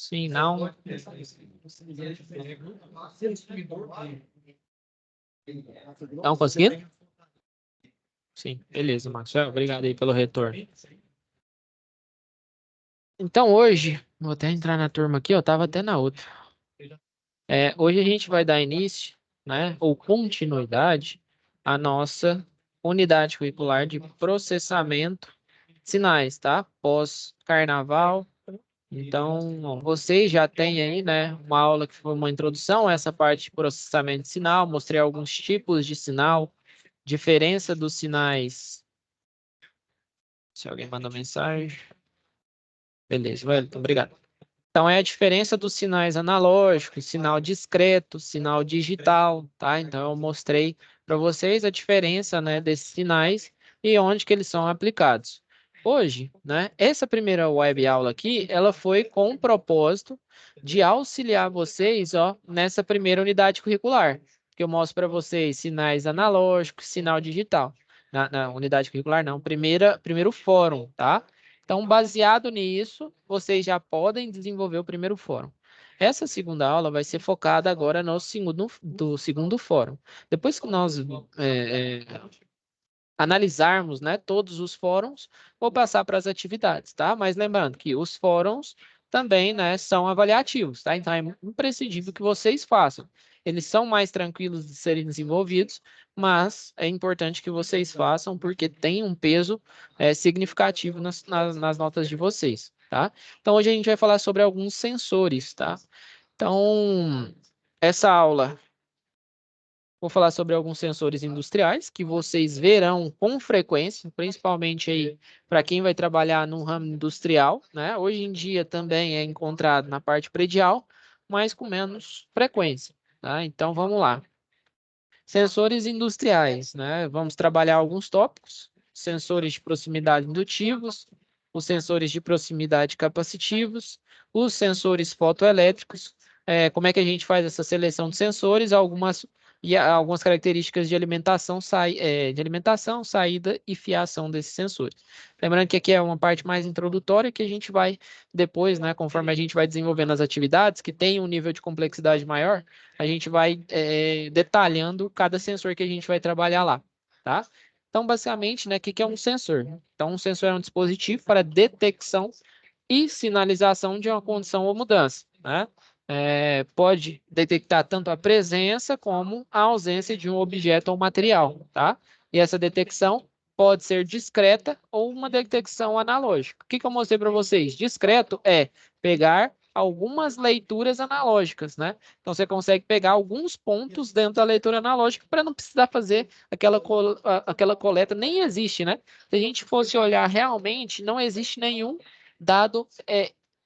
Sim, não. Não conseguindo? Sim, beleza, Maxwell. Obrigado aí pelo retorno. Então, hoje, vou até entrar na turma aqui, eu tava até na outra. Hoje a gente vai dar início, né, ou continuidade, à nossa unidade curricular de processamento de sinais, tá? Pós-carnaval. Então, vocês já têm aí, né, uma aula que foi uma introdução a essa parte de processamento de sinal, mostrei alguns tipos de sinal, diferença dos sinais. Se alguém mandou mensagem. Beleza, Wellington, obrigado. Então, é a diferença dos sinais analógicos, sinal discreto, sinal digital, tá? Então, eu mostrei para vocês a diferença, né, desses sinais e onde que eles são aplicados. Hoje, né, essa primeira web aula aqui, ela foi com o propósito de auxiliar vocês, ó, nessa primeira unidade curricular, que eu mostro para vocês sinais analógicos, sinal digital. Na unidade curricular, não, primeiro fórum, tá? Então, baseado nisso, vocês já podem desenvolver o primeiro fórum. Essa segunda aula vai ser focada agora no segundo fórum. Depois que nós analisarmos, né, todos os fóruns, vou passar para as atividades, tá? Mas lembrando que os fóruns também, né, são avaliativos, tá? Então, é imprescindível que vocês façam. Eles são mais tranquilos de serem desenvolvidos, mas é importante que vocês façam porque tem um peso significativo nas notas de vocês, tá? Então, hoje a gente vai falar sobre alguns sensores, tá? Então, essa aula vou falar sobre alguns sensores industriais que vocês verão com frequência, principalmente aí para quem vai trabalhar no ramo industrial, né? Hoje em dia também é encontrado na parte predial, mas com menos frequência, tá? Então vamos lá. Sensores industriais, né? Vamos trabalhar alguns tópicos: sensores de proximidade indutivos, os sensores de proximidade capacitivos, os sensores fotoelétricos. Como é que a gente faz essa seleção de sensores? Algumas características de alimentação, saída e fiação desses sensores. Lembrando que aqui é uma parte mais introdutória que a gente vai depois, né, conforme a gente vai desenvolvendo as atividades, que tem um nível de complexidade maior, a gente vai detalhando cada sensor que a gente vai trabalhar lá, tá? Então, basicamente, né, o que é um sensor? Então, um sensor é um dispositivo para detecção e sinalização de uma condição ou mudança, né? Pode detectar tanto a presença como a ausência de um objeto ou material, tá? E essa detecção pode ser discreta ou uma detecção analógica. O que eu mostrei para vocês? Discreto é pegar algumas leituras analógicas, né? Então, você consegue pegar alguns pontos dentro da leitura analógica para não precisar fazer aquela coleta. Nem existe, né? Se a gente fosse olhar realmente, não existe nenhum dado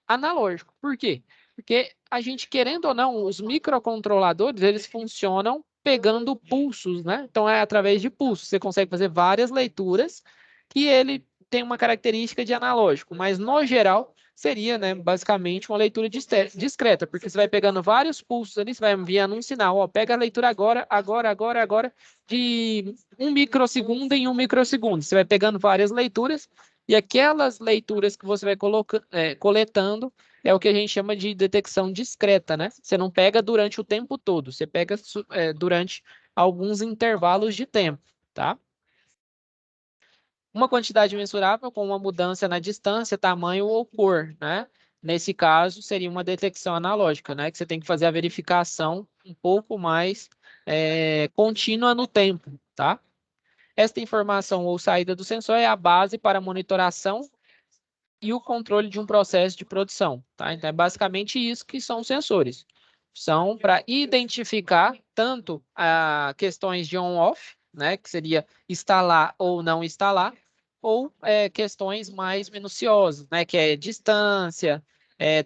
analógico. Por quê? Porque a gente, querendo ou não, os microcontroladores, eles funcionam pegando pulsos, né? Então, é através de pulsos. Você consegue fazer várias leituras que ele tem uma característica de analógico, mas, no geral, seria, né, basicamente uma leitura discreta, porque você vai pegando vários pulsos ali, você vai enviando um sinal, ó, pega a leitura agora, de 1 microsegundo em 1 microsegundo. Você vai pegando várias leituras, e aquelas leituras que você vai coletando é o que a gente chama de detecção discreta, né? Você não pega durante o tempo todo, você pega durante alguns intervalos de tempo, tá? Uma quantidade mensurável com uma mudança na distância, tamanho ou cor, né? Nesse caso, seria uma detecção analógica, né? Que você tem que fazer a verificação um pouco mais contínua no tempo, tá? Esta informação ou saída do sensor é a base para a monitoração e o controle de um processo de produção, tá? Então, é basicamente isso que são os sensores. São para identificar tanto questões de on-off, né, que seria instalar ou não instalar, ou questões mais minuciosas, né, que é distância,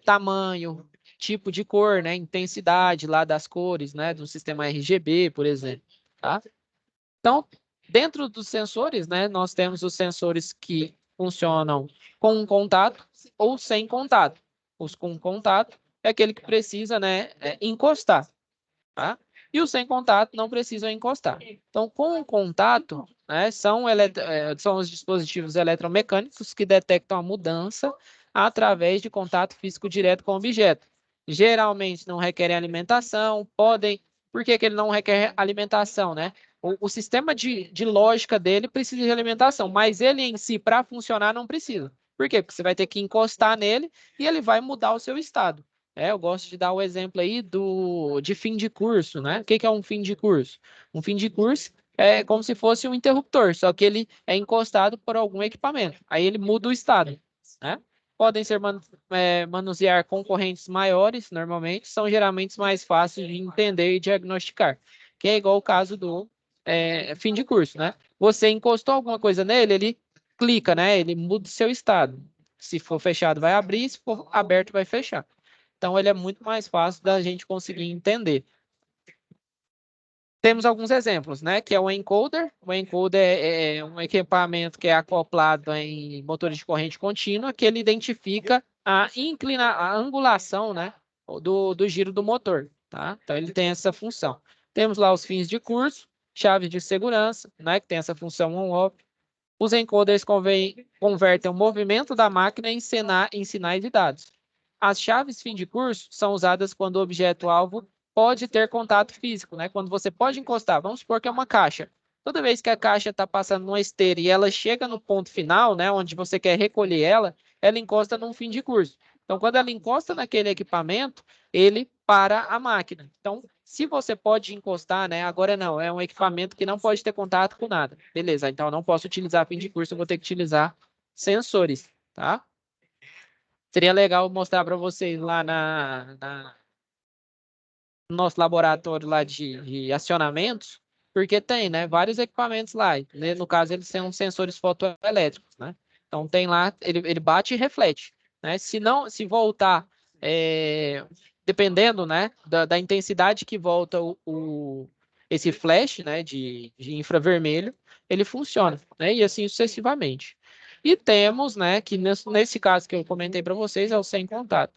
tamanho, tipo de cor, né, intensidade lá das cores, né, do sistema RGB, por exemplo, tá? Então, dentro dos sensores, né, nós temos os sensores que funcionam com contato ou sem contato. Os com contato é aquele que precisa, né, encostar, tá? E os sem contato não precisam encostar. Então, com contato, né, são os dispositivos eletromecânicos que detectam a mudança através de contato físico direto com o objeto. Geralmente não requerem alimentação, podem... Por que que ele não requer alimentação, né? O sistema de lógica dele precisa de alimentação, mas ele em si, para funcionar, não precisa. Por quê? Porque você vai ter que encostar nele e ele vai mudar o seu estado. Eu gosto de dar o exemplo aí de fim de curso, né? O que que é um fim de curso? Um fim de curso é como se fosse um interruptor, só que ele é encostado por algum equipamento. Aí ele muda o estado, né? Podem ser manusear concorrentes maiores, normalmente, são geralmente mais fáceis de entender e diagnosticar, que é igual o caso do fim de curso, né? Você encostou alguma coisa nele, ele clica, né? Ele muda o seu estado. Se for fechado, vai abrir, se for aberto, vai fechar. Então, ele é muito mais fácil da gente conseguir entender. Temos alguns exemplos, né? Que é o encoder. O encoder é um equipamento que é acoplado em motores de corrente contínua, que ele identifica a angulação, né? Do giro do motor, tá? Então, ele tem essa função. Temos lá os fins de curso, chaves de segurança, né? Que tem essa função on-off. Os encoders convertem o movimento da máquina em sinais de dados. As chaves fim de curso são usadas quando o objeto-alvo pode ter contato físico, né? Quando você pode encostar, vamos supor que é uma caixa. Toda vez que a caixa está passando numa esteira e ela chega no ponto final, né, onde você quer recolher ela encosta num fim de curso. Então, quando ela encosta naquele equipamento, ele para a máquina. Então, se você pode encostar, né? Agora não, é um equipamento que não pode ter contato com nada. Beleza, então eu não posso utilizar fim de curso, eu vou ter que utilizar sensores, tá? Seria legal mostrar para vocês lá no nosso laboratório lá de acionamentos, porque tem, né, vários equipamentos lá. Né? No caso, eles são sensores fotoelétricos, né? Então tem lá, ele bate e reflete, né? Se não, se voltar, dependendo, né, da intensidade que volta esse flash, né, de infravermelho, ele funciona, né? E assim sucessivamente. E temos, né, que nesse caso que eu comentei para vocês, é o sem contato,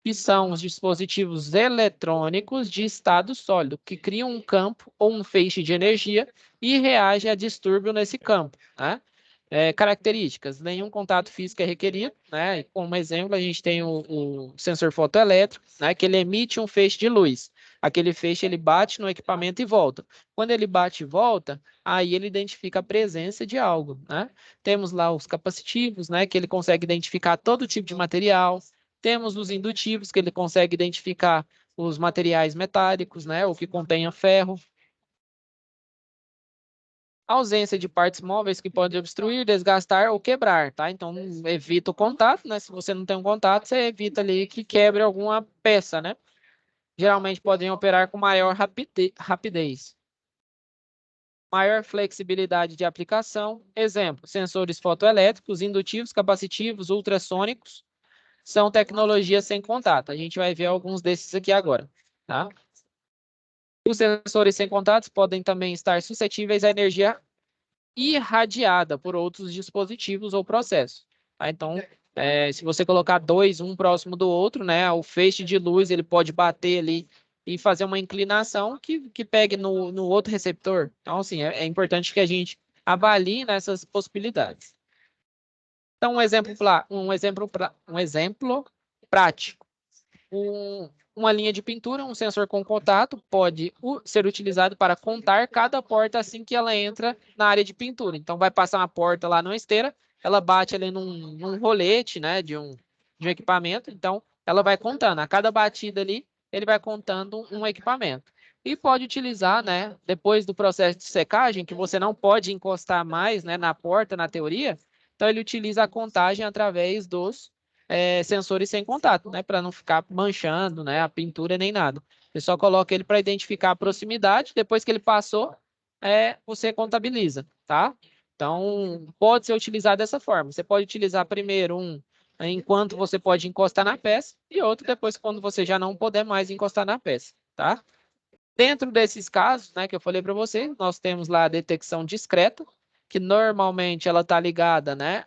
que são os dispositivos eletrônicos de estado sólido, que criam um campo ou um feixe de energia e reagem a distúrbio nesse campo, né? Características: nenhum contato físico é requerido, né? Como exemplo, a gente tem o sensor fotoelétrico, né? Que ele emite um feixe de luz. Aquele feixe ele bate no equipamento e volta. Quando ele bate e volta, aí ele identifica a presença de algo, né? Temos lá os capacitivos, né? Que ele consegue identificar todo tipo de material. Temos os indutivos, que ele consegue identificar os materiais metálicos, né? O que contenha ferro. Ausência de partes móveis que pode obstruir, desgastar ou quebrar, tá? Então, evita o contato, né? Se você não tem um contato, você evita ali que quebre alguma peça, né? Geralmente podem operar com maior rapidez. Maior flexibilidade de aplicação. Exemplo, sensores fotoelétricos, indutivos, capacitivos, ultrassônicos, são tecnologias sem contato. A gente vai ver alguns desses aqui agora, tá? Os sensores sem contatos podem também estar suscetíveis à energia irradiada por outros dispositivos ou processos, tá? Então, se você colocar dois, um próximo do outro, né, o feixe de luz ele pode bater ali e fazer uma inclinação que pegue no outro receptor. Então, assim, é importante que a gente avalie nessas possibilidades. Então, um exemplo prático. Uma linha de pintura, um sensor com contato, pode ser utilizado para contar cada porta assim que ela entra na área de pintura. Então, vai passar uma porta lá numa esteira, ela bate ali num rolete, né, de um equipamento. Então, ela vai contando. A cada batida ali, ele vai contando um equipamento. E pode utilizar, né, depois do processo de secagem, que você não pode encostar mais, né, na porta, na teoria. Então, ele utiliza a contagem através dos sensores sem contato, né, para não ficar manchando, né, a pintura nem nada. Você só coloca ele para identificar a proximidade, depois que ele passou, você contabiliza, tá? Então, pode ser utilizado dessa forma. Você pode utilizar primeiro enquanto você pode encostar na peça e outro depois quando você já não puder mais encostar na peça, tá? Dentro desses casos, né, que eu falei para você, nós temos lá a detecção discreta, que normalmente ela está ligada, né,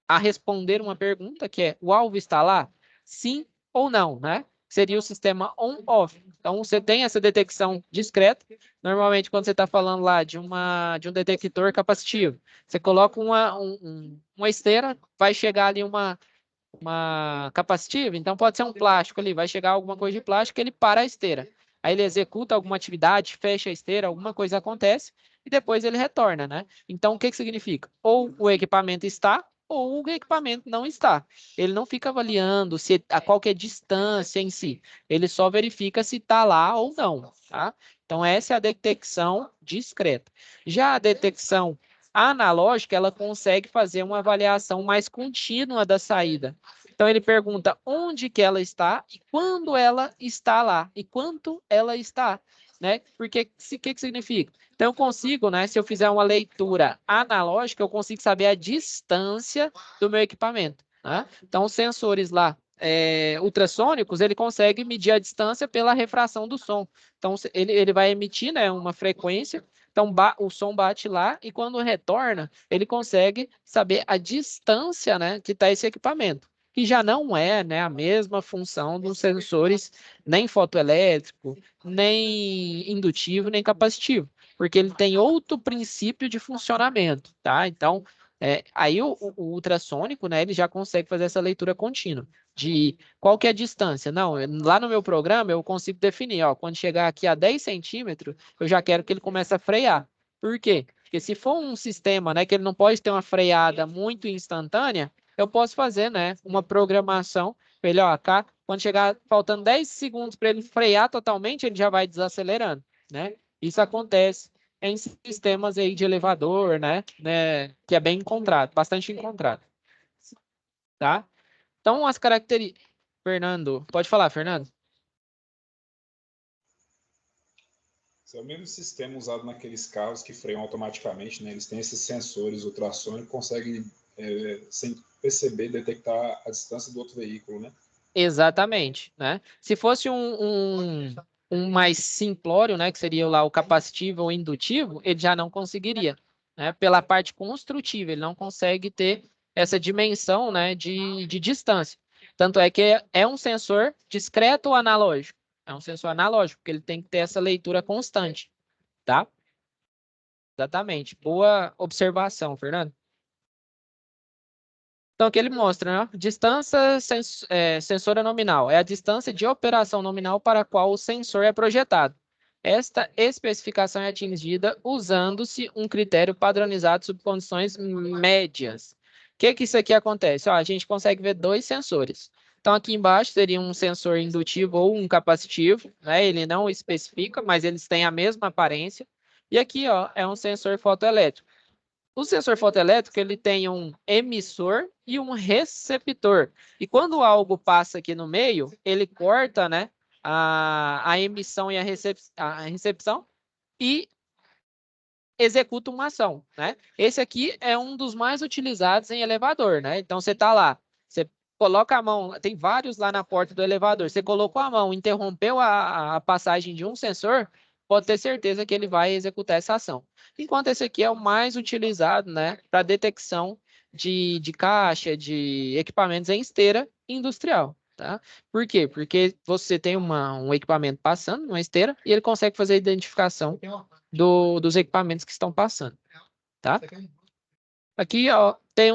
a responder uma pergunta que é: o alvo está lá? Sim ou não, né? Seria o sistema on-off. Então, você tem essa detecção discreta. Normalmente, quando você está falando lá de um detector capacitivo, você coloca uma esteira, vai chegar ali uma capacitiva, então pode ser um plástico ali, vai chegar alguma coisa de plástico, ele para a esteira. Aí ele executa alguma atividade, fecha a esteira, alguma coisa acontece e depois ele retorna, né? Então, o que que significa? Ou o equipamento está ou o equipamento não está. Ele não fica avaliando se a qualquer distância em si. Ele só verifica se está lá ou não, tá? Então, essa é a detecção discreta. Já a detecção analógica, ela consegue fazer uma avaliação mais contínua da saída. Então, ele pergunta onde que ela está e quando ela está lá e quanto ela está, né? Porque o que significa? Então, eu consigo, né? Se eu fizer uma leitura analógica, eu consigo saber a distância do meu equipamento, né? Então, os sensores lá ultrassônicos, ele consegue medir a distância pela refração do som. Então, ele vai emitir, né, uma frequência, então o som bate lá e quando retorna, ele consegue saber a distância, né, que está esse equipamento, que já não é, né, a mesma função dos sensores nem fotoelétrico, nem indutivo, nem capacitivo, porque ele tem outro princípio de funcionamento, tá? Então, aí o ultrassônico, né, ele já consegue fazer essa leitura contínua de qual que é a distância. Não, lá no meu programa eu consigo definir, ó, quando chegar aqui a 10 centímetros, eu já quero que ele comece a frear. Por quê? Porque se for um sistema, né, que ele não pode ter uma freada muito instantânea, eu posso fazer, né, uma programação para ele, ó, cá, quando chegar faltando 10 segundos para ele frear totalmente, ele já vai desacelerando, né? Isso acontece em sistemas aí de elevador, né, que é bem encontrado, bastante encontrado, tá? Então, as características. Fernando, pode falar, Fernando. Esse é o mesmo sistema usado naqueles carros que freiam automaticamente, né? Eles têm esses sensores ultrassônicos que conseguem, sem perceber, detectar a distância do outro veículo, né? Exatamente, né? Se fosse um mais simplório, né, que seria lá o capacitivo ou indutivo, ele já não conseguiria, né? Pela parte construtiva, ele não consegue ter essa dimensão, né, de distância. Tanto é que é um sensor discreto ou analógico? É um sensor analógico, porque ele tem que ter essa leitura constante, tá? Exatamente. Boa observação, Fernando. Então, aqui ele mostra, né? Distância sensora nominal. É a distância de operação nominal para a qual o sensor é projetado. Esta especificação é atingida usando-se um critério padronizado sob condições médias. O que isso aqui acontece? Ó, a gente consegue ver dois sensores. Então, aqui embaixo seria um sensor indutivo ou um capacitivo, né? Ele não especifica, mas eles têm a mesma aparência. E aqui, ó, é um sensor fotoelétrico. O sensor fotoelétrico ele tem um emissor e um receptor. E quando algo passa aqui no meio, ele corta, né, a emissão e a recepção e executa uma ação, né? Esse aqui é um dos mais utilizados em elevador, né? Então você está lá, você coloca a mão, tem vários lá na porta do elevador. Você colocou a mão, interrompeu a passagem de um sensor, pode ter certeza que ele vai executar essa ação. Enquanto esse aqui é o mais utilizado, né, para detecção de caixa, de equipamentos em esteira industrial. Tá? Por quê? Porque você tem um equipamento passando numa esteira e ele consegue fazer a identificação dos equipamentos que estão passando, tá? Aqui, ó, tem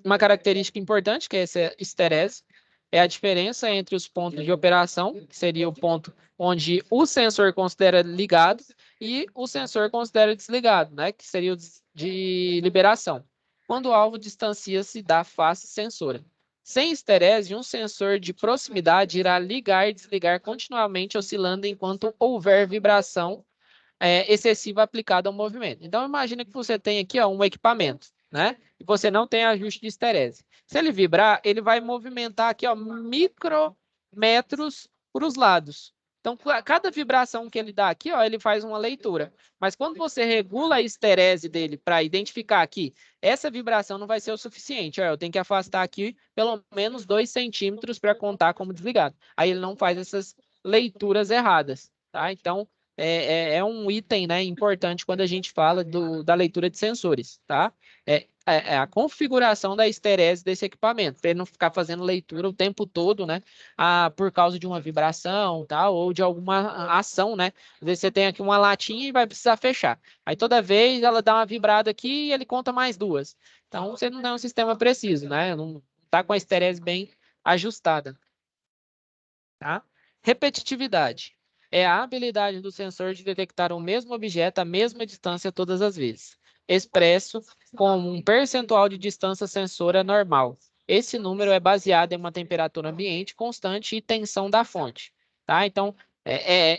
uma característica importante, que é essa esterese, é a diferença entre os pontos de operação, que seria o ponto onde o sensor considera ligado e o sensor considera desligado, né, que seria o de liberação, quando o alvo distancia-se da face sensora. Sem esterese, um sensor de proximidade irá ligar e desligar continuamente, oscilando enquanto houver vibração excessiva aplicada ao movimento. Então, imagina que você tem aqui ó, um equipamento, né? E você não tem ajuste de esterese. Se ele vibrar, ele vai movimentar aqui ó, micrometros para os lados. Então, cada vibração que ele dá aqui, ó, ele faz uma leitura. Mas quando você regula a esterese dele para identificar aqui, essa vibração não vai ser o suficiente. Ó, eu tenho que afastar aqui pelo menos 2 centímetros para contar como desligado. Aí ele não faz essas leituras erradas. Tá? Então, é um item, né, importante quando a gente fala da leitura de sensores, tá? É a configuração da esterese desse equipamento, para ele não ficar fazendo leitura o tempo todo, né? Por causa de uma vibração, tá? Ou de alguma ação, né? Às vezes você tem aqui uma latinha e vai precisar fechar. Aí toda vez ela dá uma vibrada aqui e ele conta mais duas. Então você não tem um sistema preciso, né? Não está com a esterese bem ajustada, tá? Repetitividade é a habilidade do sensor de detectar o mesmo objeto à mesma distância todas as vezes, expresso como um percentual de distância sensora normal. Esse número é baseado em uma temperatura ambiente constante e tensão da fonte, tá? Então,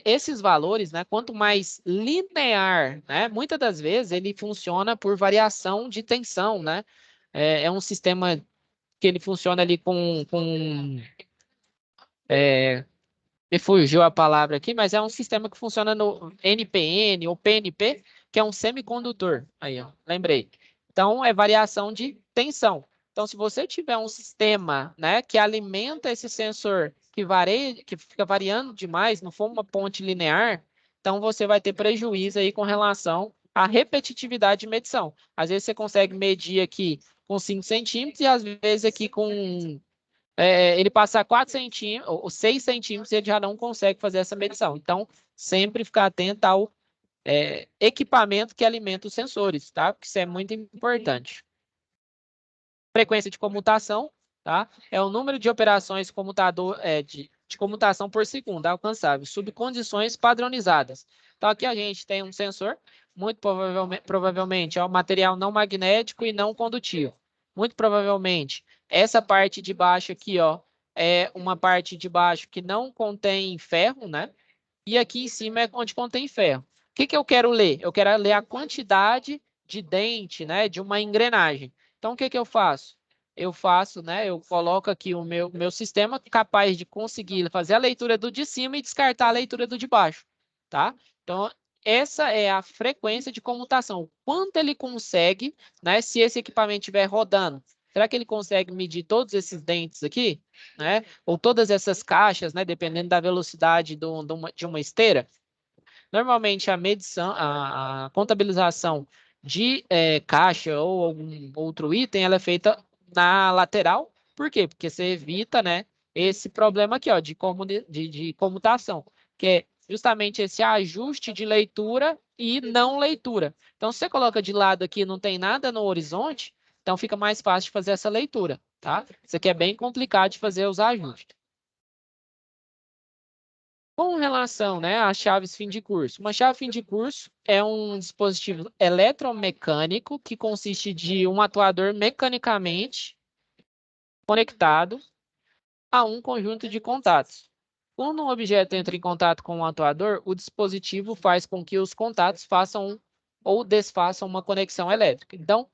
esses valores, né, quanto mais linear, né, muitas das vezes ele funciona por variação de tensão, né? É um sistema que ele funciona ali me fugiu a palavra aqui, mas é um sistema que funciona no NPN ou PNP, que é um semicondutor. Aí, ó, lembrei. Então, é variação de tensão. Então, se você tiver um sistema, né, que alimenta esse sensor que varia, que fica variando demais, não for uma ponte linear, então você vai ter prejuízo aí com relação à repetitividade de medição. Às vezes você consegue medir aqui com 5 centímetros e às vezes aqui com ele passar 4 centímetros ou 6 centímetros, ele já não consegue fazer essa medição. Então, sempre ficar atento ao equipamento que alimenta os sensores, tá? Porque isso é muito importante. Frequência de comutação, tá? É o número de operações de comutação por segundo alcançável, sob condições padronizadas. Então, aqui a gente tem um sensor, muito provavelmente é um material não magnético e não condutivo. Muito provavelmente, essa parte de baixo aqui, ó, é uma parte de baixo que não contém ferro, né? E aqui em cima é onde contém ferro. O que eu quero ler? Eu quero ler a quantidade de dente, né, de uma engrenagem. Então, o que eu faço? Eu faço, né, eu coloco aqui o meu sistema capaz de conseguir fazer a leitura do de cima e descartar a leitura do de baixo, tá? Então, essa é a frequência de comutação. Quanto ele consegue, né, se esse equipamento estiver rodando? Será que ele consegue medir todos esses dentes aqui, né? Ou todas essas caixas, né, dependendo da velocidade de uma esteira? Normalmente a medição, a contabilização de caixa ou algum outro item, ela é feita na lateral. Por quê? Porque você evita, né, esse problema aqui, ó, de comutação, que é justamente esse ajuste de leitura e não leitura. Então, se você coloca de lado aqui, não tem nada no horizonte, então fica mais fácil de fazer essa leitura, tá? Isso aqui é bem complicado de fazer os ajustes. Com relação, né, às chaves fim de curso, uma chave fim de curso é um dispositivo eletromecânico que consiste de um atuador mecanicamente conectado a um conjunto de contatos. Quando um objeto entra em contato com um atuador, o dispositivo faz com que os contatos façam ou desfaçam uma conexão elétrica. Então,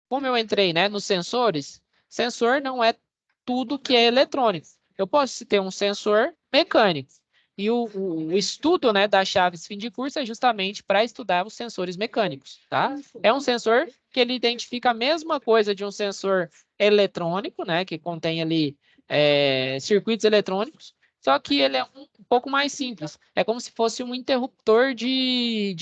como eu entrei, né, nos sensores, sensor não é tudo que é eletrônico. Eu posso ter um sensor mecânico. E o estudo, né, das chaves fim de curso é justamente para estudar os sensores mecânicos, tá? É um sensor que ele identifica a mesma coisa de um sensor eletrônico, né, que contém ali circuitos eletrônicos, só que ele é um pouco mais simples. É como se fosse um interruptor de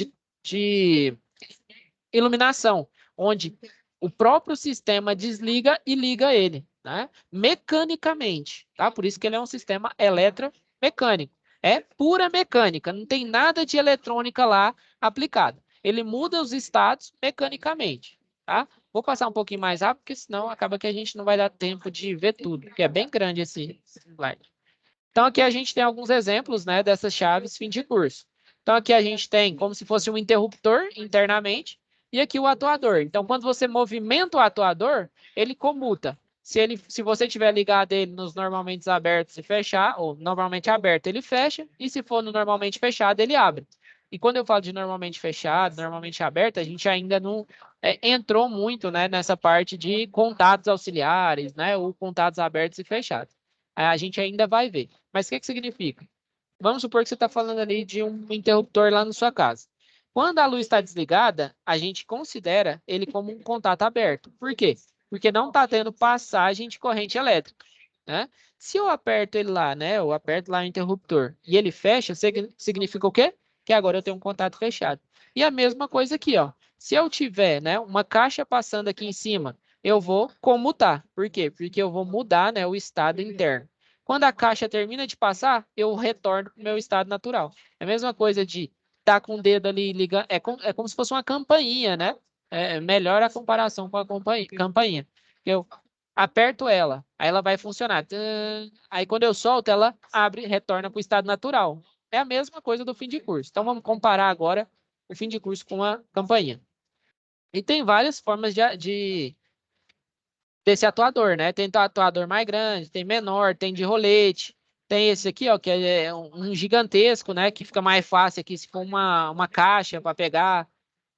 iluminação, onde o próprio sistema desliga e liga ele, né? Mecanicamente, tá? Por isso que ele é um sistema eletromecânico. É pura mecânica, não tem nada de eletrônica lá aplicado. Ele muda os estados mecanicamente, tá? Vou passar um pouquinho mais rápido, porque senão acaba que a gente não vai dar tempo de ver tudo, porque é bem grande esse slide. Então, aqui a gente tem alguns exemplos, né, dessas chaves fim de curso. Então, aqui a gente tem como se fosse um interruptor internamente e aqui o atuador. Então, quando você movimenta o atuador, ele comuta. Se você tiver ligado ele nos normalmente abertos e fechar, ou normalmente aberto, ele fecha, e se for no normalmente fechado, ele abre. E quando eu falo de normalmente fechado, normalmente aberto, a gente ainda não entrou muito, né, nessa parte de contatos auxiliares, né, ou contatos abertos e fechados. A gente ainda vai ver. Mas o que significa? Vamos supor que você está falando ali de um interruptor lá na sua casa. Quando a luz está desligada, a gente considera ele como um contato aberto. Por quê? Porque não está tendo passagem de corrente elétrica. né? Se eu aperto ele lá, né? Eu aperto lá o interruptor e ele fecha, significa o quê? Que agora eu tenho um contato fechado. E a mesma coisa aqui, ó. Se eu tiver, né, uma caixa passando aqui em cima, eu vou comutar. Por quê? Porque eu vou mudar, né, o estado interno. Quando a caixa termina de passar, eu retorno para o meu estado natural. É a mesma coisa de estar com o dedo ali ligando. É como se fosse uma campainha, né? É melhor a comparação com a campainha. Eu aperto ela, aí ela vai funcionar. Aí quando eu solto, ela abre, retorna para o estado natural. É a mesma coisa do fim de curso. Então vamos comparar agora o fim de curso com a campainha. E tem várias formas desse atuador, né? Tem atuador mais grande, tem menor, tem de rolete. Tem esse aqui, ó, que é um gigantesco, né? Que fica mais fácil aqui se for uma caixa para pegar.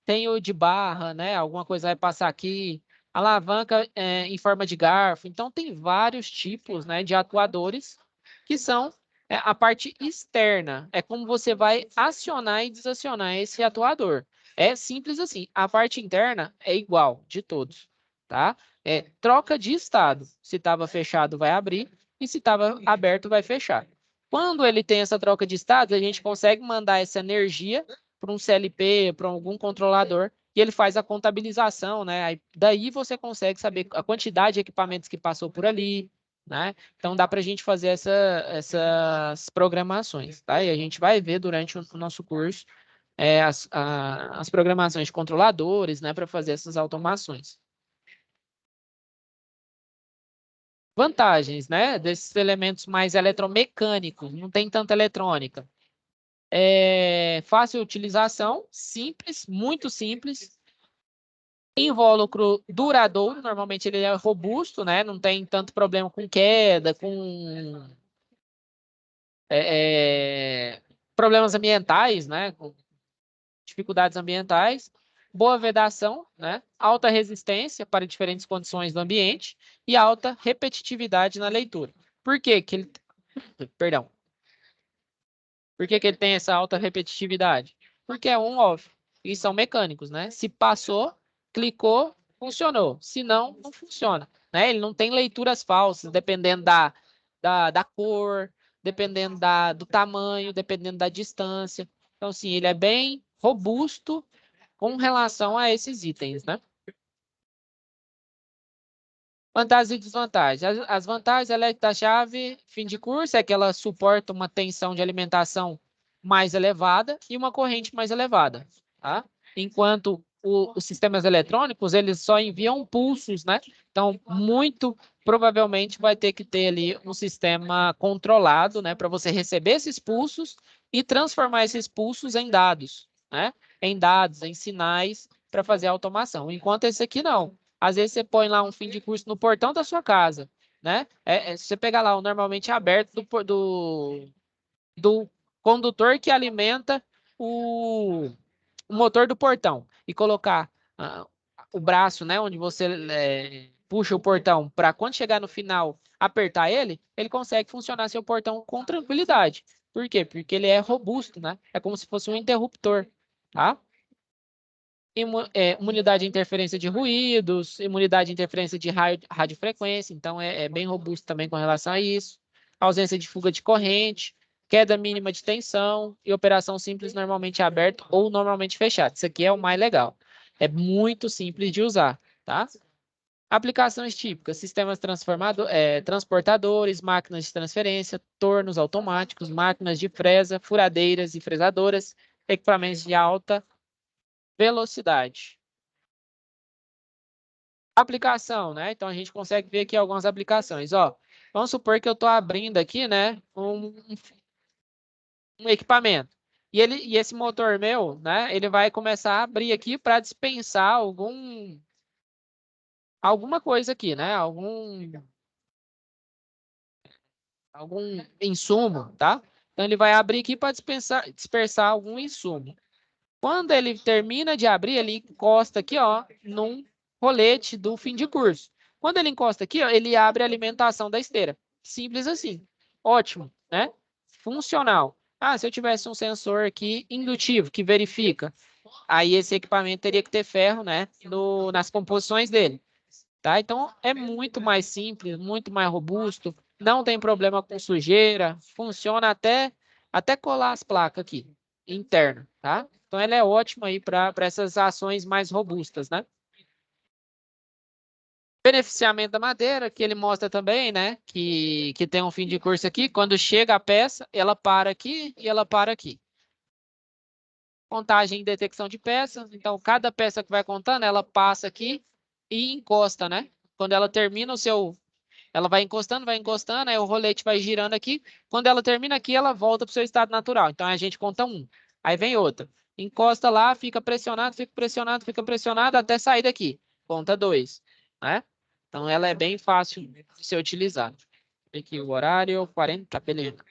Tem o de barra, né? Alguma coisa vai passar aqui. Alavanca em forma de garfo. Então, tem vários tipos, né, de atuadores que são a parte externa. É como você vai acionar e desacionar esse atuador. É simples assim. A parte interna é igual de todos, tá? É troca de estado. Se estava fechado, vai abrir. E se estava aberto, vai fechar. Quando ele tem essa troca de estados, a gente consegue mandar essa energia para um CLP, para algum controlador, e ele faz a contabilização, né? Aí, daí você consegue saber a quantidade de equipamentos que passou por ali, né? Então dá para a gente fazer essas programações, tá? E a gente vai ver durante o nosso curso as programações de controladores, né? Para fazer essas automações. Vantagens, né? Desses elementos mais eletromecânicos, não tem tanta eletrônica. É fácil utilização, simples, muito simples. Invólucro duradouro, normalmente ele é robusto, né? Não tem tanto problema com queda, com problemas ambientais, né? Com dificuldades ambientais. Boa vedação, né? Alta resistência para diferentes condições do ambiente e alta repetitividade na leitura. Por que que ele, perdão, por que que ele tem essa alta repetitividade? Porque é on-off e são mecânicos, né? Se passou, clicou, funcionou. Se não, não funciona, né? Ele não tem leituras falsas, dependendo da cor, dependendo do tamanho, dependendo da distância. Então, assim, ele é bem robusto com relação a esses itens, né? Vantagens e desvantagens. As vantagens, ela é da chave fim de curso, é que ela suporta uma tensão de alimentação mais elevada e uma corrente mais elevada, tá? Enquanto os sistemas eletrônicos, eles só enviam pulsos, né? Então, muito provavelmente vai ter que ter ali um sistema controlado, né? Para você receber esses pulsos e transformar esses pulsos em dados, né? Em dados, em sinais, para fazer a automação. Enquanto esse aqui não. Às vezes você põe lá um fim de curso no portão da sua casa, né? Se você pegar lá o normalmente aberto do condutor que alimenta o motor do portão e colocar o braço, né, onde você puxa o portão para quando chegar no final apertar ele, ele consegue funcionar seu portão com tranquilidade. Por quê? Porque ele é robusto, né? É como se fosse um interruptor, tá? Imunidade de interferência de ruídos, imunidade de interferência de radiofrequência, então é bem robusto também com relação a isso. Ausência de fuga de corrente, queda mínima de tensão e operação simples normalmente aberto ou normalmente fechado. Isso aqui é o mais legal. É muito simples de usar, tá? Aplicações típicas, sistemas transportadores, máquinas de transferência, tornos automáticos, máquinas de fresa, furadeiras e fresadoras, equipamentos de alta velocidade. Aplicação, né? Então a gente consegue ver aqui algumas aplicações. Ó, vamos supor que eu estou abrindo aqui, né, um equipamento. E esse motor meu, né, ele vai começar a abrir aqui para dispensar alguma coisa aqui, né? Algum insumo, tá? Então ele vai abrir aqui para dispersar algum insumo. Quando ele termina de abrir, ele encosta aqui, ó, num rolete do fim de curso. Quando ele encosta aqui, ó, ele abre a alimentação da esteira. Simples assim. Ótimo, né? Funcional. Ah, se eu tivesse um sensor aqui indutivo que verifica, aí esse equipamento teria que ter ferro, né, nas composições dele, tá? Então é muito mais simples, muito mais robusto, não tem problema com sujeira, funciona até colar as placas aqui, interna, tá? Então, ela é ótima aí para essas ações mais robustas, né? Beneficiamento da madeira, que ele mostra também, né? Que tem um fim de curso aqui. Quando chega a peça, ela para aqui e ela para aqui. Contagem e detecção de peças. Então, cada peça que vai contando, ela passa aqui e encosta, né? Quando ela termina o seu... Ela vai encostando, aí o rolete vai girando aqui. Quando ela termina aqui, ela volta para o seu estado natural. Então, a gente conta um. Aí vem outra. Encosta lá, fica pressionado, fica pressionado, fica pressionado, até sair daqui. Conta dois, né? Então, ela é bem fácil de ser utilizada. Aqui o horário, 40, beleza.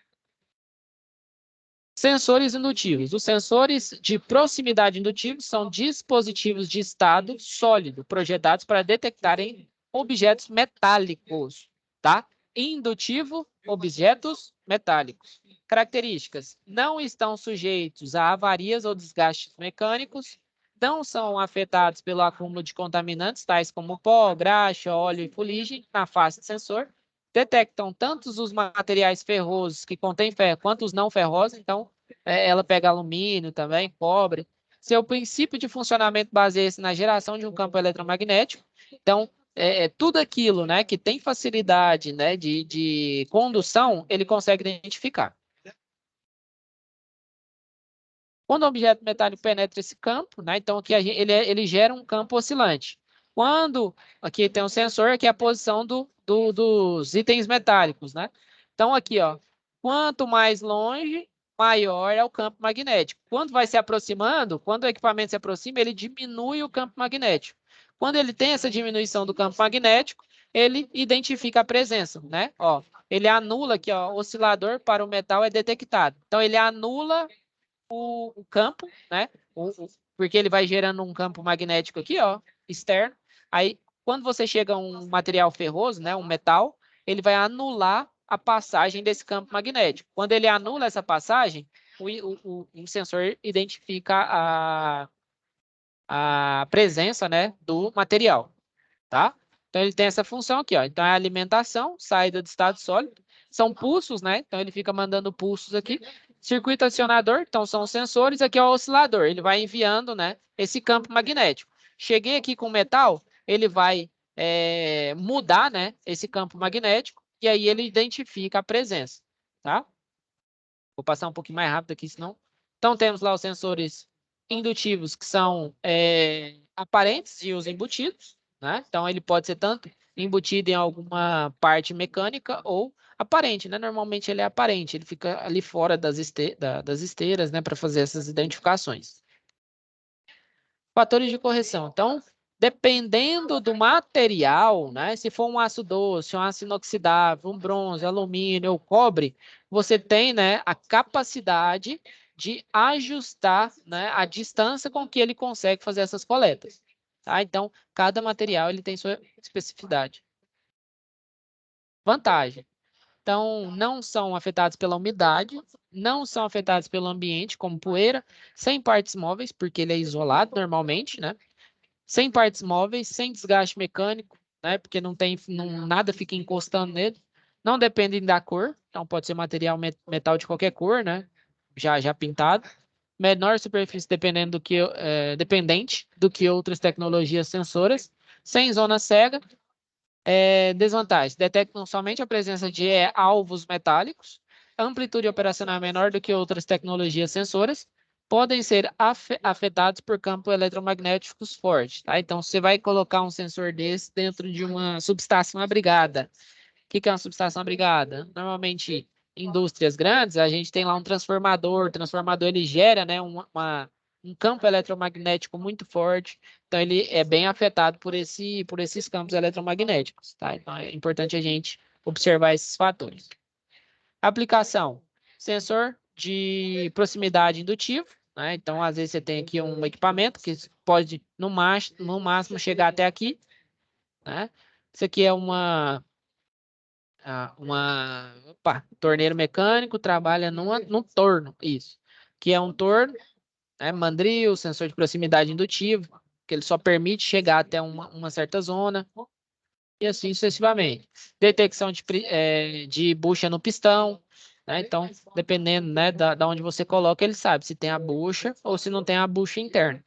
Sensores indutivos. Os sensores de proximidade indutivos são dispositivos de estado sólido projetados para detectarem objetos metálicos, tá? Indutivo, objetos metálicos. Características: não estão sujeitos a avarias ou desgastes mecânicos, não são afetados pelo acúmulo de contaminantes, tais como pó, graxa, óleo e fuligem, na face do sensor, detectam tanto os materiais ferrosos que contêm ferro quanto os não ferrosos, então ela pega alumínio também, cobre. Seu princípio de funcionamento baseia-se na geração de um campo eletromagnético. Então, tudo aquilo, né, que tem facilidade, né, de condução, ele consegue identificar. Quando o objeto metálico penetra esse campo, né, então aqui ele gera um campo oscilante. Quando aqui tem um sensor, aqui é a posição dos itens metálicos, né? Então aqui, ó, quanto mais longe, maior é o campo magnético. Quando vai se aproximando, quando o equipamento se aproxima, ele diminui o campo magnético. Quando ele tem essa diminuição do campo magnético, ele identifica a presença, né? Ó, ele anula aqui, ó, oscilador para o metal é detectado. Então ele anula o campo, né? Porque ele vai gerando um campo magnético aqui, ó, externo. Aí, quando você chega a um material ferroso, né, um metal, ele vai anular a passagem desse campo magnético. Quando ele anula essa passagem, o sensor identifica a presença, né, do material, tá? Então, ele tem essa função aqui, ó. Então, é alimentação, saída de estado sólido. São pulsos, né? Então, ele fica mandando pulsos aqui. Circuito acionador, então, são os sensores. Aqui é o oscilador. Ele vai enviando, né, esse campo magnético. Cheguei aqui com o metal, ele vai mudar, né, esse campo magnético. E aí, ele identifica a presença, tá? Vou passar um pouquinho mais rápido aqui, senão... Então, temos lá os sensores indutivos, que são aparentes e os embutidos, né? Então, ele pode ser tanto embutido em alguma parte mecânica ou aparente, né? Normalmente, ele é aparente, ele fica ali fora das esteiras, né? Para fazer essas identificações. Fatores de correção. Então, dependendo do material, né? Se for um aço doce, um aço inoxidável, um bronze, alumínio ou cobre, você tem, né, a capacidade de ajustar, né, a distância com que ele consegue fazer essas coletas. Tá? Então, cada material ele tem sua especificidade. Vantagem. Então, não são afetados pela umidade, não são afetados pelo ambiente, como poeira, sem partes móveis, porque ele é isolado normalmente, né? Sem partes móveis, sem desgaste mecânico, né? Porque nada fica encostando nele. Não dependem da cor, então pode ser material metal de qualquer cor, né? Já pintado. Menor superfície dependente do que outras tecnologias sensoras. Sem zona cega. Desvantagem: detectam somente a presença de alvos metálicos. Amplitude operacional menor do que outras tecnologias sensoras. Podem ser afetados por campos eletromagnéticos fortes. Tá? Então, você vai colocar um sensor desse dentro de uma subestação abrigada. O que é uma subestação abrigada? Normalmente, em indústrias grandes, a gente tem lá um transformador. O transformador ele gera, né, um campo eletromagnético muito forte. Então, ele é bem afetado por esses campos eletromagnéticos. Tá? Então, é importante a gente observar esses fatores. Aplicação: sensor de proximidade indutivo, né? Então, às vezes, você tem aqui um equipamento que pode, no máximo, chegar até aqui, né? Isso aqui é torneiro mecânico, trabalha num torno, isso. Que é um torno, né? Mandril, sensor de proximidade indutivo, que ele só permite chegar até uma certa zona. e assim sucessivamente. Detecção de bucha no pistão, né? Então, dependendo, né, da onde você coloca, ele sabe se tem a bucha ou se não tem a bucha interna.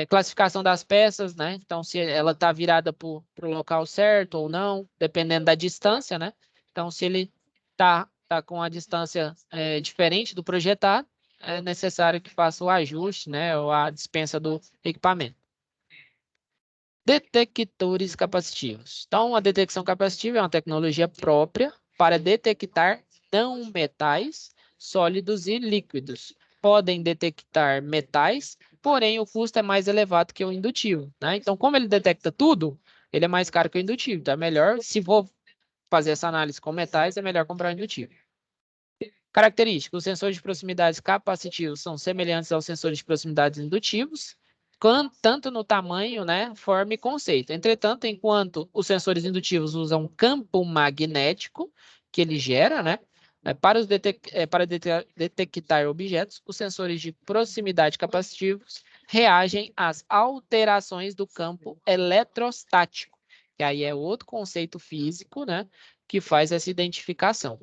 Classificação das peças, né? Então, se ela está virada para o local certo ou não, dependendo da distância, né? Então, se ele tá com a distância diferente do projetado, é necessário que faça o ajuste, né? Ou a dispensa do equipamento. Detectores capacitivos. Então, a detecção capacitiva é uma tecnologia própria para detectar não metais, sólidos e líquidos. Podem detectar metais, porém o custo é mais elevado que o indutivo, né? Então, como ele detecta tudo, ele é mais caro que o indutivo. Então, é melhor, se for fazer essa análise com metais, é melhor comprar o indutivo. Características: os sensores de proximidade capacitivos são semelhantes aos sensores de proximidade indutivos, tanto no tamanho, né, forma e conceito. Entretanto, enquanto os sensores indutivos usam campo magnético que ele gera, né, para detectar objetos, os sensores de proximidade capacitivos reagem às alterações do campo eletrostático, que aí é outro conceito físico, né, que faz essa identificação.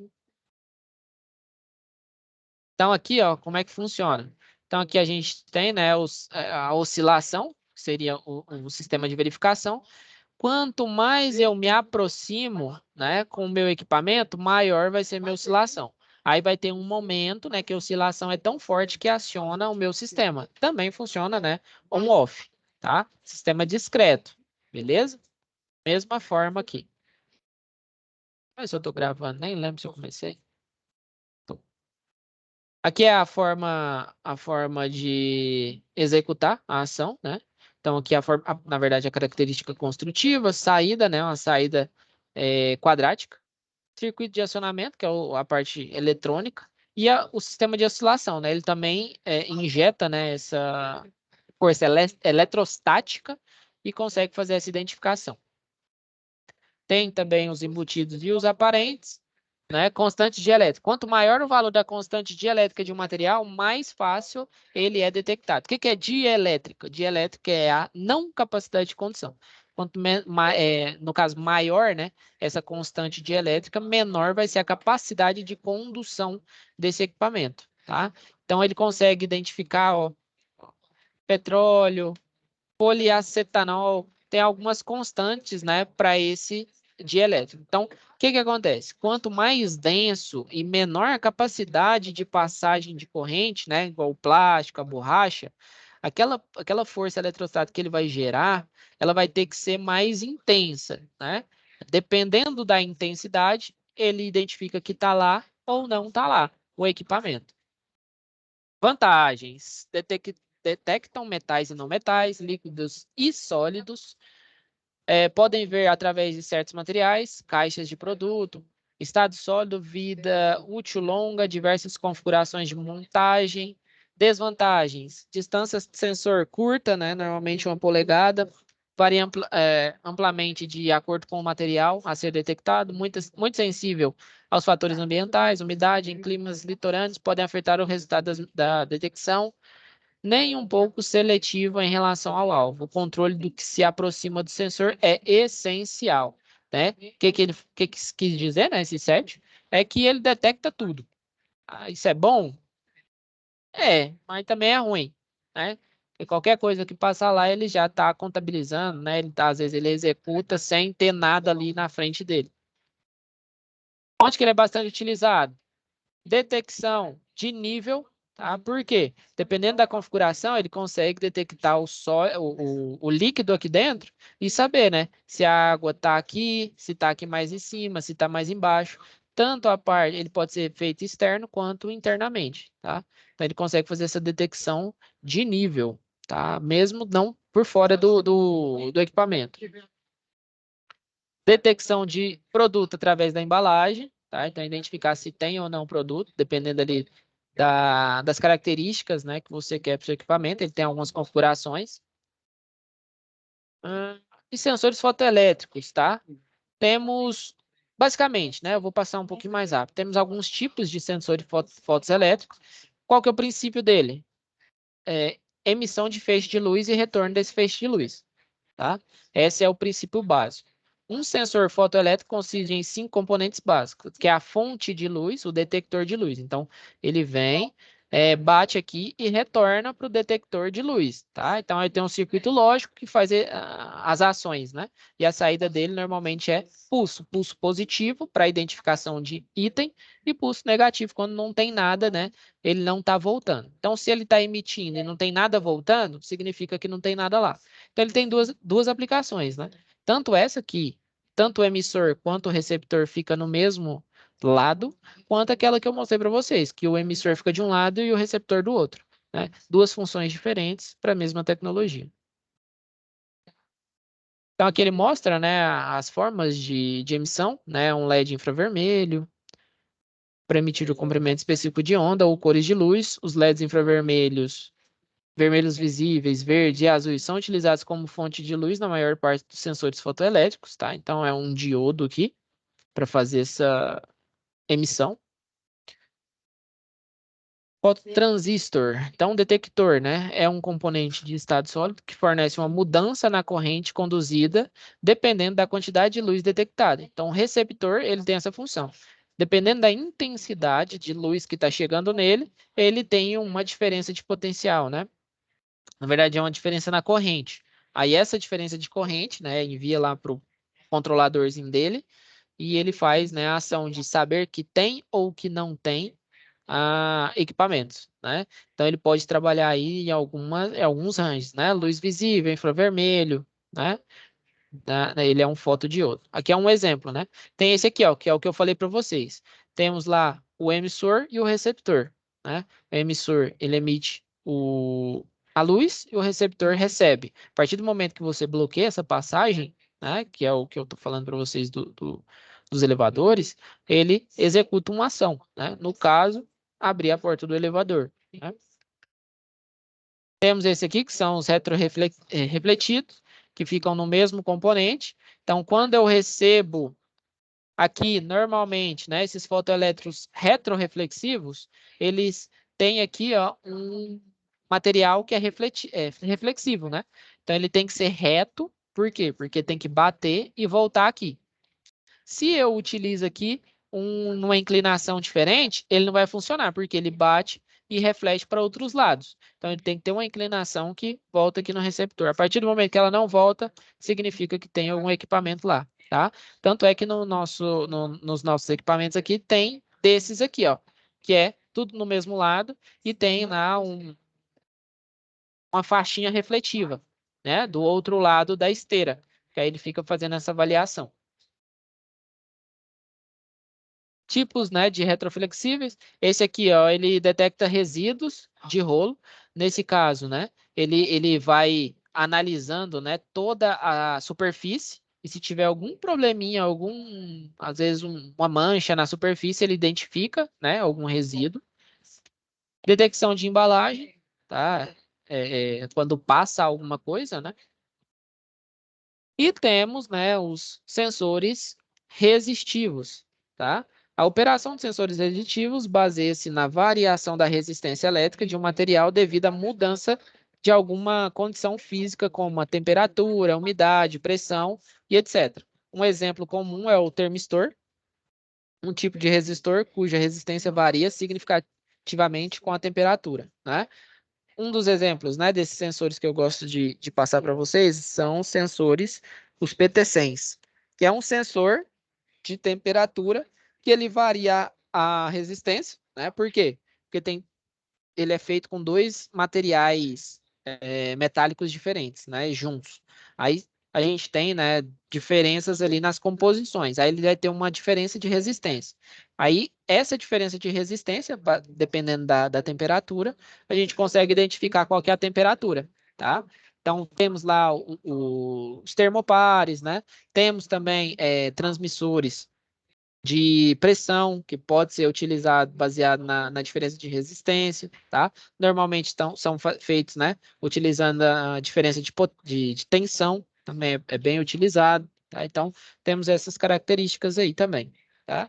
Então, aqui, ó, como é que funciona? Então, aqui a gente tem, né, a oscilação, que seria o sistema de verificação. Quanto mais eu me aproximo, né, com o meu equipamento, maior vai ser a minha oscilação. Aí vai ter um momento, né, que a oscilação é tão forte que aciona o meu sistema. Também funciona, né, on-off, tá? Sistema discreto, beleza? Mesma forma aqui. Mas eu estou gravando, nem lembro se eu comecei. Aqui é a forma de executar a ação, né? Então, aqui na verdade, a característica construtiva, saída, né? Uma saída quadrática. Circuito de acionamento, que é a parte eletrônica. E o sistema de oscilação, né? Ele também injeta, né, essa força eletrostática e consegue fazer essa identificação. Tem também os embutidos e os aparentes, né? Constante dielétrica. Quanto maior o valor da constante dielétrica de um material, mais fácil ele é detectado. O que é dielétrica? Dielétrica é a não capacidade de condução. No caso maior, né, essa constante dielétrica, menor vai ser a capacidade de condução desse equipamento, tá? Então ele consegue identificar, ó, petróleo, poliacetanol, tem algumas constantes, né, para esse dielétrico. Então, o que acontece? Quanto mais denso e menor a capacidade de passagem de corrente, né, igual o plástico, a borracha, aquela força eletrostática que ele vai gerar, ela vai ter que ser mais intensa, né? Dependendo da intensidade, ele identifica que está lá ou não está lá o equipamento. Vantagens: detectam metais e não metais, líquidos e sólidos, podem ver através de certos materiais, caixas de produto, estado sólido, vida útil longa, diversas configurações de montagem. Desvantagens: distância de sensor curta, né, normalmente 1 polegada, varia amplamente de acordo com o material a ser detectado, muito sensível aos fatores ambientais, umidade, em climas litorâneos, podem afetar o resultado da detecção, nem um pouco seletivo em relação ao alvo. O controle do que se aproxima do sensor é essencial, né? O que quis dizer, né, esse set? É que ele detecta tudo. Isso é bom? Mas também é ruim, né? Porque qualquer coisa que passar lá, ele já está contabilizando, né? Às vezes ele executa sem ter nada ali na frente dele. Onde que ele é bastante utilizado? Detecção de nível, tá? Por quê? Dependendo da configuração, ele consegue detectar o líquido aqui dentro e saber, né? Se a água está aqui, se está aqui mais em cima, se está mais embaixo. Tanto a parte, ele pode ser feito externo quanto internamente, tá? Então ele consegue fazer essa detecção de nível, tá? Mesmo não por fora do equipamento. Detecção de produto através da embalagem, tá? Então, identificar se tem ou não produto, dependendo ali das características, né, que você quer para o seu equipamento. Ele tem algumas configurações. E sensores fotoelétricos, tá? Temos, basicamente, né, eu vou passar um pouquinho mais rápido. Temos alguns tipos de sensores fotoelétricos. Qual que é o princípio dele? Emissão de feixe de luz e retorno desse feixe de luz. tá? Esse é o princípio básico. Um sensor fotoelétrico consiste em 5 componentes básicos, que é a fonte de luz, o detector de luz. Então, ele vem, bate aqui e retorna para o detector de luz, tá? Então, ele tem um circuito lógico que faz as ações, né? E a saída dele normalmente é pulso. Pulso positivo para identificação de item e pulso negativo quando não tem nada, né? Ele não está voltando. Então, se ele está emitindo e não tem nada voltando, significa que não tem nada lá. Então, ele tem duas aplicações, né? Tanto essa aqui, tanto o emissor quanto o receptor fica no mesmo lado, quanto aquela que eu mostrei para vocês, que o emissor fica de um lado e o receptor do outro, né? Duas funções diferentes para a mesma tecnologia. Então, aqui ele mostra, né, as formas de emissão, né? Um LED infravermelho, para emitir o comprimento específico de onda ou cores de luz. Os LEDs infravermelhos, vermelhos visíveis, verdes e azuis são utilizados como fonte de luz na maior parte dos sensores fotoelétricos, tá? Então é um diodo aqui para fazer essa emissão. Fototransistor, então um detector, né? É um componente de estado sólido que fornece uma mudança na corrente conduzida dependendo da quantidade de luz detectada. Então o receptor, ele tem essa função. Dependendo da intensidade de luz que está chegando nele, ele tem uma diferença de potencial, né? Na verdade, é uma diferença na corrente. Aí essa diferença de corrente, né, envia lá para o controladorzinho dele e ele faz, né, a ação de saber que tem ou que não tem equipamentos, né? Então ele pode trabalhar aí em alguns ranges, né? Luz visível, infravermelho, né? Ele é um fotodiodo. Aqui é um exemplo, né? Tem esse aqui, ó, que é o que eu falei para vocês. Temos lá o emissor e o receptor, né? O emissor, ele emite a luz e o receptor recebe. A partir do momento que você bloqueia essa passagem, né? Que é o que eu estou falando para vocês dos elevadores, ele executa uma ação, né? No caso, abrir a porta do elevador, né? Temos esse aqui, que são os retrorefletidos, que ficam no mesmo componente. Então, quando eu recebo aqui, normalmente, né, esses fotoelétrons retroreflexivos, eles têm aqui, ó, um material que é reflexivo, né? Então, ele tem que ser reto. Por quê? Porque tem que bater e voltar aqui. Se eu utilizo aqui uma inclinação diferente, ele não vai funcionar, porque ele bate e reflete para outros lados. Então, ele tem que ter uma inclinação que volta aqui no receptor. A partir do momento que ela não volta, significa que tem algum equipamento lá, tá? Tanto é que nos nossos equipamentos aqui tem desses aqui, ó, que é tudo no mesmo lado e tem lá uma faixinha refletiva, né, do outro lado da esteira, que aí ele fica fazendo essa avaliação. Tipos, né, de retroflexíveis. Esse aqui, ó, ele detecta resíduos de rolo. Nesse caso, né, ele vai analisando, né, toda a superfície e se tiver algum probleminha, às vezes uma mancha na superfície, ele identifica, né, algum resíduo. Detecção de embalagem, tá? Quando passa alguma coisa, né? E temos, né, os sensores resistivos, tá? A operação de sensores resistivos baseia-se na variação da resistência elétrica de um material devido à mudança de alguma condição física, como a temperatura, umidade, pressão e etc. Um exemplo comum é o termistor, um tipo de resistor cuja resistência varia significativamente com a temperatura, né? Um dos exemplos, né, desses sensores que eu gosto de passar para vocês são os sensores, os PT100s, que é um sensor de temperatura que ele varia a resistência, né? Por quê? Porque ele é feito com dois materiais metálicos diferentes, né, juntos. Aí a gente tem, né, diferenças ali nas composições. Aí ele vai ter uma diferença de resistência. Aí essa diferença de resistência, dependendo da temperatura, a gente consegue identificar qual que é a temperatura, tá? Então temos lá os termopares, né? Temos também transmissores de pressão, que pode ser utilizado baseado na diferença de resistência, tá? Normalmente são feitos, né, utilizando a diferença de tensão, também é bem utilizado, tá? Então, temos essas características aí também, tá?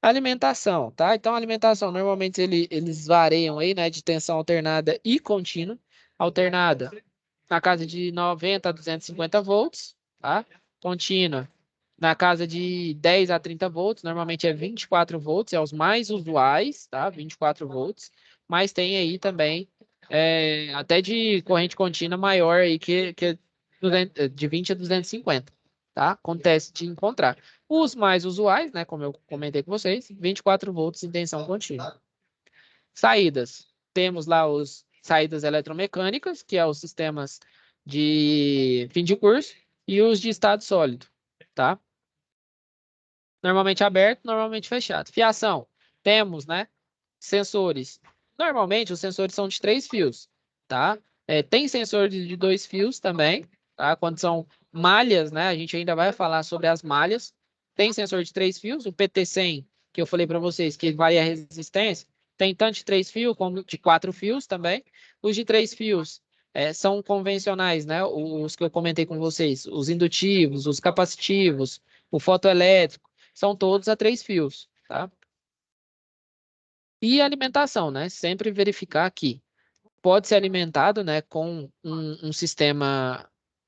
Alimentação, tá? Então, a alimentação, normalmente eles variam aí, né, de tensão alternada e contínua. Alternada na casa de 90 a 250 volts, tá? Contínua na casa de 10 a 30 volts, normalmente é 24 volts, é os mais usuais, tá? 24 volts, mas tem aí também até de corrente contínua maior aí que 200, de 20 a 250, tá? Acontece de encontrar. Os mais usuais, né, como eu comentei com vocês, 24 volts em tensão contínua. Saídas. Temos lá os saídas eletromecânicas, que é os sistemas de fim de curso, e os de estado sólido, tá? Normalmente aberto, normalmente fechado. Fiação. Temos, né, sensores. Normalmente os sensores são de 3 fios, tá? Tem sensor de 2 fios também, tá? Quando são malhas, né? A gente ainda vai falar sobre as malhas. Tem sensor de 3 fios, o PT100, que eu falei para vocês, que varia a resistência, tem tanto de 3 fios como de 4 fios também. Os de 3 fios são convencionais, né? Os que eu comentei com vocês, os indutivos, os capacitivos, o fotoelétrico, são todos a 3 fios, tá? E alimentação, né? Sempre verificar aqui. Pode ser alimentado, né, com um sistema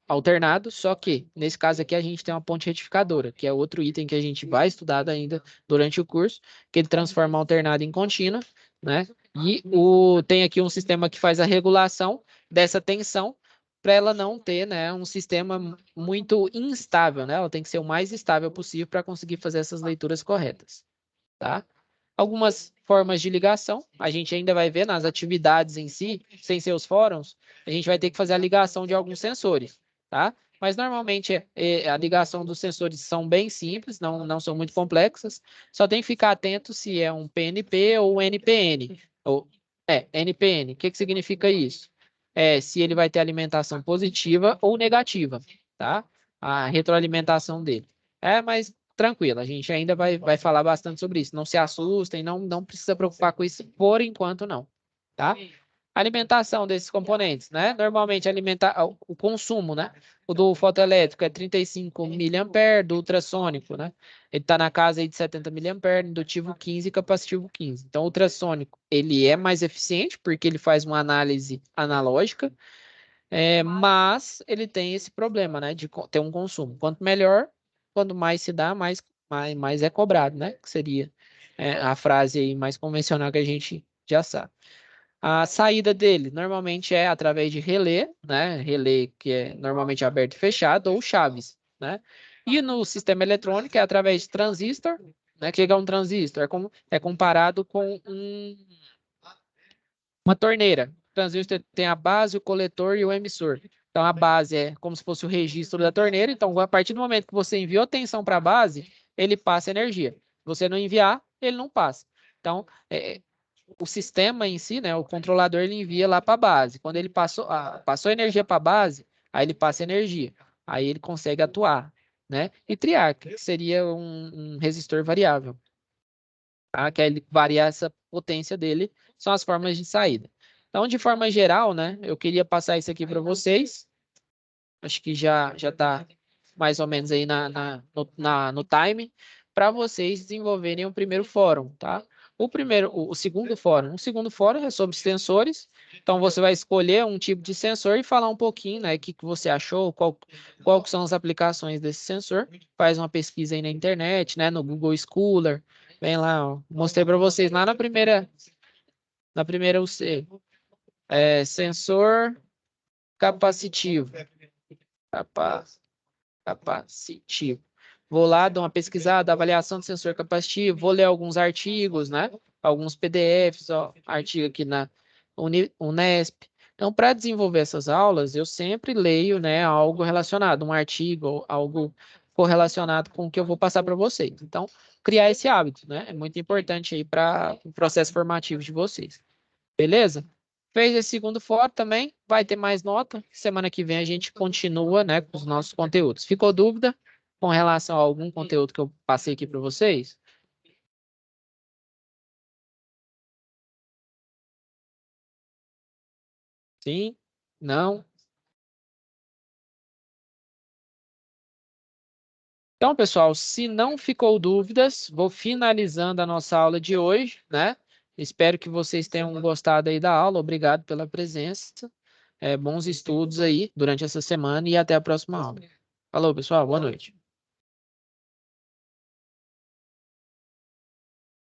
alternado, só que, nesse caso aqui, a gente tem uma ponte retificadora, que é outro item que a gente vai estudar ainda durante o curso, que ele transforma alternado em contínua, né? E tem aqui um sistema que faz a regulação dessa tensão, para ela não ter, né, um sistema muito instável, né? Ela tem que ser o mais estável possível para conseguir fazer essas leituras corretas, tá? Algumas formas de ligação, a gente ainda vai ver nas atividades em si, sem ser os fóruns, a gente vai ter que fazer a ligação de alguns sensores, tá? Mas normalmente a ligação dos sensores são bem simples, não são muito complexas, só tem que ficar atento se é um PNP ou um NPN. NPN. O que significa isso? Se ele vai ter alimentação positiva ou negativa, tá? A retroalimentação dele. Mas tranquilo, a gente ainda vai falar bastante sobre isso. Não se assustem, não precisa preocupar com isso por enquanto, não. Tá? Alimentação desses componentes, né? Normalmente o consumo, né? O do fotoelétrico é 35 mA, do ultrassônico, né? Ele está na casa aí de 70 mA, indutivo 15 e capacitivo 15. Então, o ultrassônico, ele é mais eficiente porque ele faz uma análise analógica, mas ele tem esse problema, né? De ter um consumo. Quanto melhor, quanto mais se dá, mais é cobrado, né? Que seria a frase aí mais convencional que a gente já sabe. A saída dele normalmente é através de relé, né? Relé que é normalmente aberto e fechado, ou chaves, né? E no sistema eletrônico é através de transistor, né? O que é um transistor? É comparado com uma torneira. O transistor tem a base, o coletor e o emissor. Então, a base é como se fosse o registro da torneira. Então, a partir do momento que você enviou tensão para a base, ele passa energia. Se você não enviar, ele não passa. Então, o sistema em si, né, o controlador, ele envia lá para a base. Quando ele passou energia para a base, aí ele passa energia. Aí ele consegue atuar, né? E triar, que seria um resistor variável, tá? Que aí ele varia essa potência dele, são as formas de saída. Então, de forma geral, né, eu queria passar isso aqui para vocês. Acho que já está mais ou menos aí no time, para vocês desenvolverem o primeiro fórum, tá? O segundo fórum. O segundo fórum é sobre sensores. Então, você vai escolher um tipo de sensor e falar um pouquinho, né? O que você achou, qual que são as aplicações desse sensor. Faz uma pesquisa aí na internet, né? No Google Scholar. Vem lá, ó. Mostrei para vocês lá na primeira UC. Sensor capacitivo. Capacitivo. Vou lá, dou uma pesquisada, avaliação do sensor capacitivo, vou ler alguns artigos, né? Alguns PDFs, ó, artigo aqui na Unesp. Então, para desenvolver essas aulas, eu sempre leio, né, algo relacionado, um artigo, algo correlacionado com o que eu vou passar para vocês. Então, criar esse hábito, né? É muito importante aí para o processo formativo de vocês. Beleza? Fez esse segundo fórum também, vai ter mais nota. Semana que vem a gente continua, né, com os nossos conteúdos. Ficou dúvida com relação a algum conteúdo que eu passei aqui para vocês? Sim? Não? Então, pessoal, se não ficou dúvidas, vou finalizando a nossa aula de hoje, né? Espero que vocês tenham gostado aí da aula. Obrigado pela presença. bons estudos aí durante essa semana e até a próxima aula. Falou, pessoal. Boa noite.